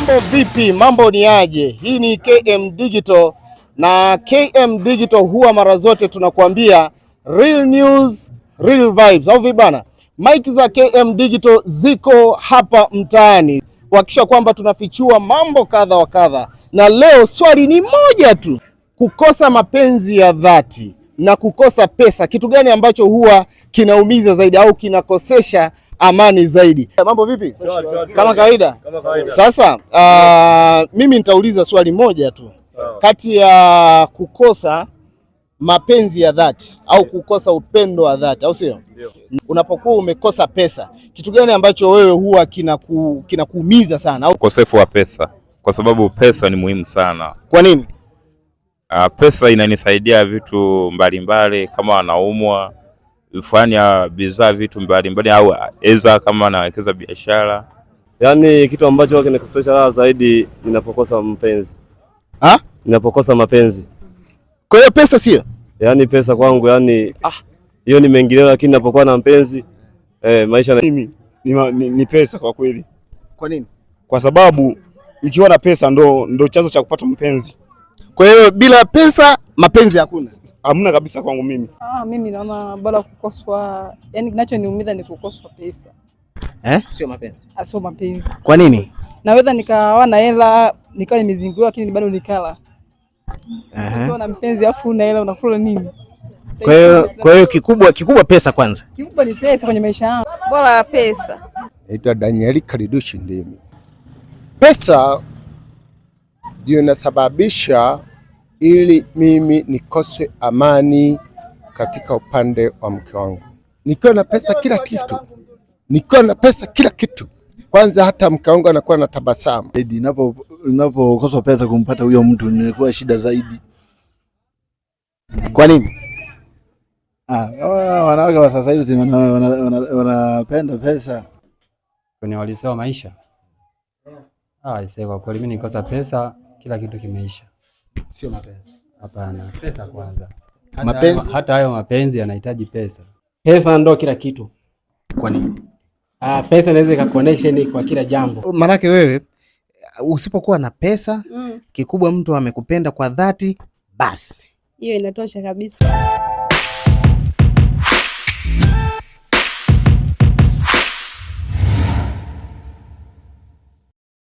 Mambo vipi? Mambo ni aje? Hii ni KM Digital na KM Digital huwa mara zote tunakuambia real news, real vibes. Au vipi bana? Mike za KM Digital ziko hapa mtaani kuhakikisha kwamba tunafichua mambo kadha wa kadha. Na leo swali ni moja tu. Kukosa mapenzi ya dhati na kukosa pesa, kitu gani ambacho huwa kinaumiza zaidi au kinakosesha amani zaidi? Mambo vipi? Kama kawaida. Sasa mimi nitauliza swali moja tu. Kati ya kukosa mapenzi ya dhati au kukosa upendo wa dhati, au sio? Unapokuwa umekosa pesa, kitu gani ambacho wewe huwa kinakuumiza sana? Au ukosefu wa pesa, kwa sababu pesa ni muhimu sana. Kwa nini? Pesa inanisaidia vitu mbalimbali, kama anaumwa kufanya bidhaa vitu mbalimbali, au eza kama anawekeza biashara. Yaani kitu ambacho kinakosesha raha zaidi ninapokosa mpenzi. Ninapokosa mapenzi. Kwa hiyo pesa sio? Yaani pesa kwangu, yaani hiyo ni mengineyo, lakini ninapokuwa na mpenzi maisha mimi ni pesa kwa kweli. Kwa nini? Kwa sababu nikiwa na pesa ndo chanzo cha kupata mpenzi. Kwa hiyo bila pesa mapenzi hakuna? Hamna kabisa kwangu mimi. Mimi naona bora kukoswa, yani kinachoniumiza ni kukoswa pesa. Sio mapenzi. Sio mapenzi. Kwa nini? Naweza nikawa na hela, nikawa nimezingua lakini bado nikala. Ukiwa na mpenzi afu una hela unakula nini? Kwa hiyo kikubwa pesa kwanza. Kikubwa ni pesa kwenye maisha yangu. Bora pesa. Naitwa Daniel Kalidushi Ndimi. Pesa ndio inasababisha ili mimi nikose amani katika upande wa mke wangu. Nikiwa na pesa kila kitu, kwanza hata mke wangu anakuwa na tabasamu. Ninapokosa pesa kumpata huyo mtu inakuwa shida zaidi. Kwa nini? Wanawake wa sasa hivi wanapenda pesa kwenye walisia wa maisha. Kwa kweli mimi nikosa pesa kila kitu kimeisha. Sio mapenzi. Hapana, pesa kwanza. Hata hayo mapenzi yanahitaji pesa. Pesa ndo kila kitu. Kwa nini? Pesa inaweza ika connection kwa kila jambo. Maanake wewe usipokuwa na pesa, kikubwa mtu amekupenda kwa dhati, basi hiyo inatosha kabisa.